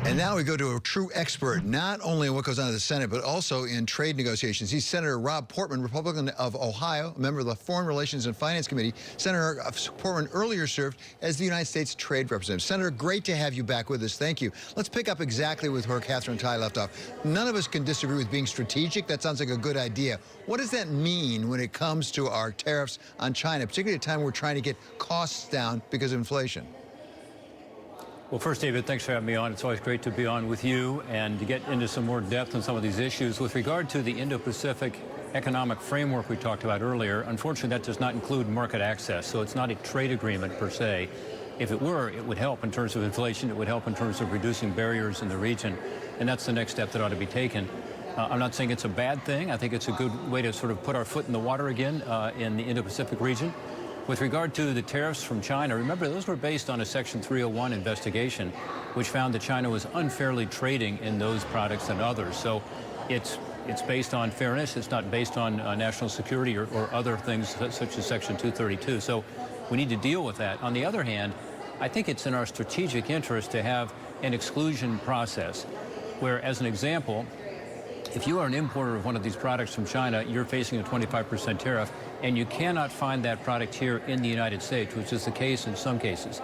And now we go to a true expert, not only in what goes on in the Senate, but also in trade negotiations. He's Senator Rob Portman, Republican of Ohio, a member of the Foreign Relations and Finance Committee. Senator Portman earlier served as the United States Trade Representative. Senator, great to have you back with us. Thank you. Let's pick up exactly with where Catherine Tai left off. None of us can disagree with being strategic. That sounds like a good idea. What does that mean when it comes to our tariffs on China, particularly at a time we're trying to get costs down because of inflation? Well, first, David, thanks for having me on. It's always great to be on with you and to get into some more depth on some of these issues. With regard to the Indo-Pacific economic framework we talked about earlier, unfortunately, that does not include market access, so it's not a trade agreement per se. If it were, it would help in terms of inflation. It would help in terms of reducing barriers in the region, and that's the next step that ought to be taken. I'm not saying it's a bad thing. I think it's a good way to sort of put our foot in the water again in the Indo-Pacific region. With regard to the tariffs from China, remember, those were based on a Section 301 investigation, which found that China was unfairly trading in those products and others. So it's based on fairness. It's not based on national security or other things such as Section 232. So we need to deal with that. On the other hand, I think it's in our strategic interest to have an exclusion process where, as an example, if you are an importer of one of these products from China, you're facing a 25% tariff, and you cannot find that product here in the United States, which is the case in some cases,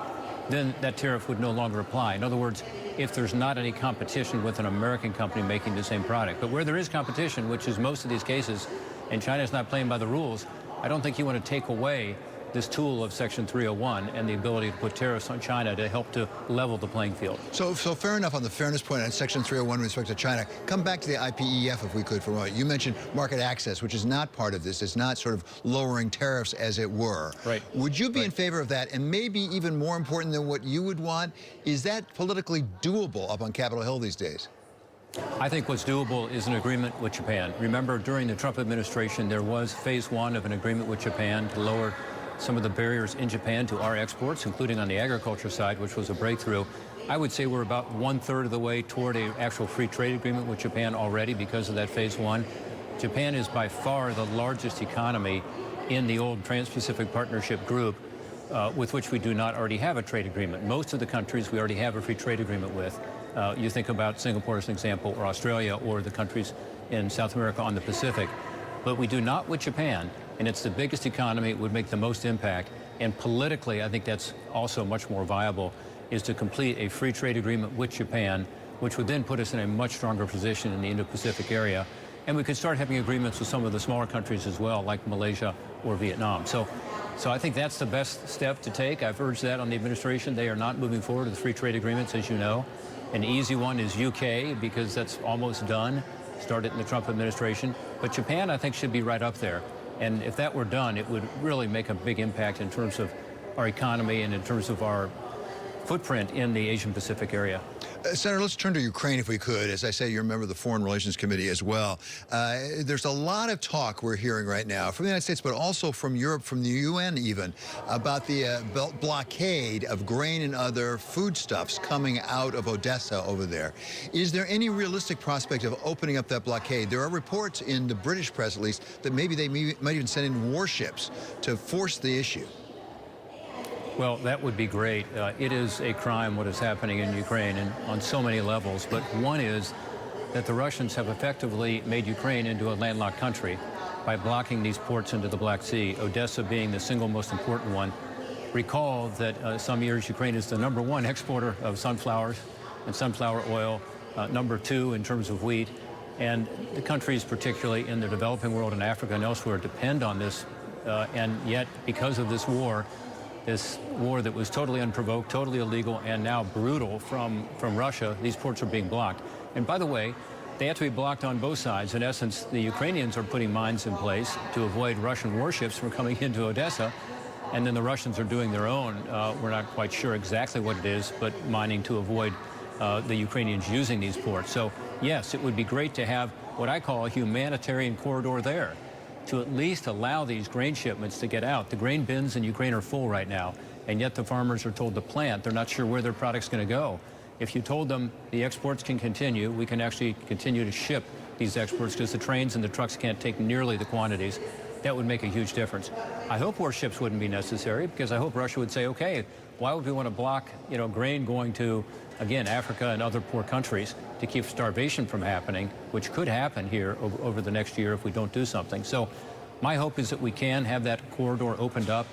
then that tariff would no longer apply. In other words, if there's not any competition with an American company making the same product. But where there is competition, which is most of these cases, and China's not playing by the rules, I don't think you want to take away this tool of Section 301 and the ability to put tariffs on China to help to level the playing field. So fair enough on the fairness point on Section 301 with respect to China. Come back to the IPEF, if we could, for a moment. You mentioned market access, which is not part of this. It's not sort of lowering tariffs, as it were. Right. Would you be in favor of that? And maybe even more important than what you would want, is that politically doable up on Capitol Hill these days? I think what's doable is an agreement with Japan. Remember, during the Trump administration, there was phase one of an agreement with Japan to lower some of the barriers in Japan to our exports, including on the agriculture side, which was a breakthrough. I would say we're about 1/3 of the way toward an actual free trade agreement with Japan already because of that phase one. Japan is by far the largest economy in the old Trans-Pacific Partnership group, with which we do not already have a trade agreement. Most of the countries we already have a free trade agreement with. You think about Singapore as an example, or Australia, or the countries in South America on the Pacific. But we do not with Japan, and it's the biggest economy. It would make the most impact. And politically, I think that's also much more viable, is to complete a free trade agreement with Japan, which would then put us in a much stronger position in the Indo-Pacific area. And we could start having agreements with some of the smaller countries as well, like Malaysia or Vietnam. So I think that's the best step to take. I've urged that on the administration. They are not moving forward with free trade agreements, as you know. An easy one is UK, because that's almost done. Started in the Trump administration. But Japan, I think, should be right up there. And if that were done, it would really make a big impact in terms of our economy and in terms of our footprint in the Asian-Pacific area. Senator, let's turn to Ukraine, if we could. As I say, you're a member of the Foreign Relations Committee as well. There's a lot of talk we're hearing right now from the United States, but also from Europe, from the UN even, about the blockade of grain and other foodstuffs coming out of Odessa over there. Is there any realistic prospect of opening up that blockade? There are reports in the British press, at least, that maybe they might even send in warships to force the issue. Well, that would be great. It is a crime what is happening in Ukraine, and on so many levels. But one is that the Russians have effectively made Ukraine into a landlocked country by blocking these ports into the Black Sea, Odessa being the single most important one. Recall that some years Ukraine is the #1 exporter of sunflowers and sunflower oil, #2 in terms of wheat. And the countries, particularly in the developing world and Africa and elsewhere, depend on this. And yet, because of this war that was totally unprovoked, totally illegal, and now brutal from Russia, these ports are being blocked. And by the way, they have to be blocked on both sides. In essence, the Ukrainians are putting mines in place to avoid Russian warships from coming into Odessa, and then the Russians are doing their own. We're not quite sure exactly what it is, but mining to avoid the Ukrainians using these ports. So yes, it would be great to have what I call a humanitarian corridor there, to at least allow these grain shipments to get out. The grain bins in Ukraine are full right now, and yet the farmers are told to plant. They're not sure where their product's going to go. If you told them the exports can continue, we can actually continue to ship these exports, because the trains and the trucks can't take nearly the quantities. That would make a huge difference. I hope warships wouldn't be necessary, because I hope Russia would say, okay, why would we want to block, grain going to, again, Africa and other poor countries to keep starvation from happening, which could happen here over the next year if we don't do something. So my hope is that we can have that corridor opened up.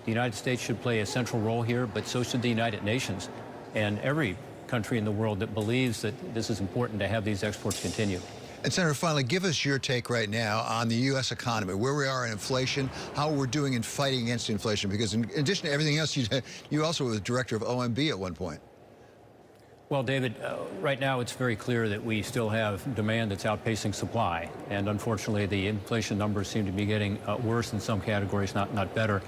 The United States should play a central role here, but so should the United Nations and every country in the world that believes that this is important to have these exports continue. And Senator, finally, give us your take right now on the U.S. economy, where we are in inflation, how we're doing in fighting against inflation, because in addition to everything else, you also were the director of OMB at one point. Well, David, right now it's very clear that we still have demand that's outpacing supply. And unfortunately, the inflation numbers seem to be getting worse in some categories, not better.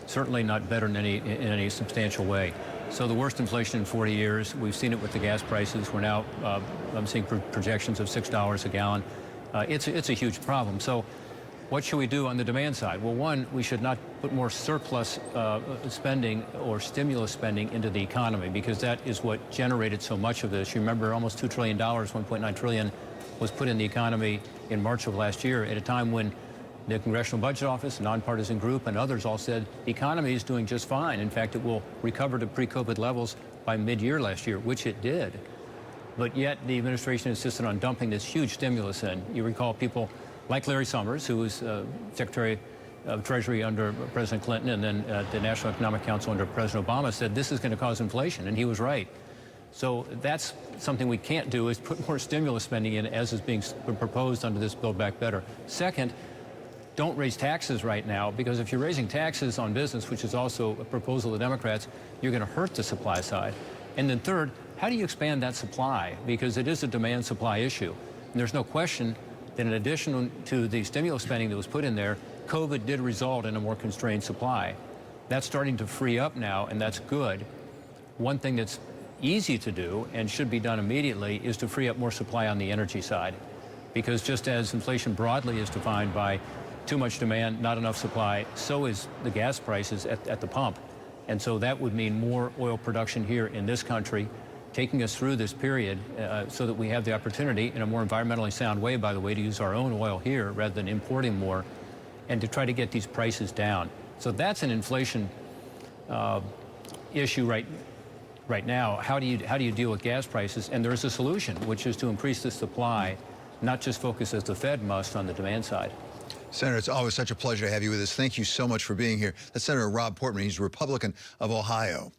Certainly not better in any substantial way. So the worst inflation in 40 years. We've seen it with the gas prices. We're now, I'm seeing projections of $6 a gallon. It's a huge problem. So what should we do on the demand side? Well, one, we should not put more surplus spending or stimulus spending into the economy, because that is what generated so much of this. You remember almost $2 trillion, $1.9 trillion was put in the economy in March of last year, at a time when the Congressional Budget Office, a nonpartisan group, and others all said the economy is doing just fine. In fact, it will recover to pre-COVID levels by mid-year last year, which it did. But yet the administration insisted on dumping this huge stimulus in. You recall people like Larry Summers, who was Secretary of Treasury under President Clinton, and then the National Economic Council under President Obama, said this is going to cause inflation, and he was right. So that's something we can't do, is put more stimulus spending in, as is being proposed under this Build Back Better. Second, don't raise taxes right now, because if you're raising taxes on business, which is also a proposal of the Democrats, you're going to hurt the supply side. And then third, how do you expand that supply? Because it is a demand-supply issue. And there's no question that in addition to the stimulus spending that was put in there, COVID did result in a more constrained supply. That's starting to free up now, and that's good. One thing that's easy to do and should be done immediately is to free up more supply on the energy side. Because just as inflation broadly is defined by too much demand, not enough supply, so is the gas prices at the pump. And so that would mean more oil production here in this country, taking us through this period so that we have the opportunity, in a more environmentally sound way, by the way, to use our own oil here rather than importing more, and to try to get these prices down. So that's an inflation issue right now. How do you deal with gas prices? And there is a solution, which is to increase the supply, not just focus, as the Fed must, on the demand side. Senator, it's always such a pleasure to have you with us. Thank you so much for being here. That's Senator Rob Portman. He's a Republican of Ohio.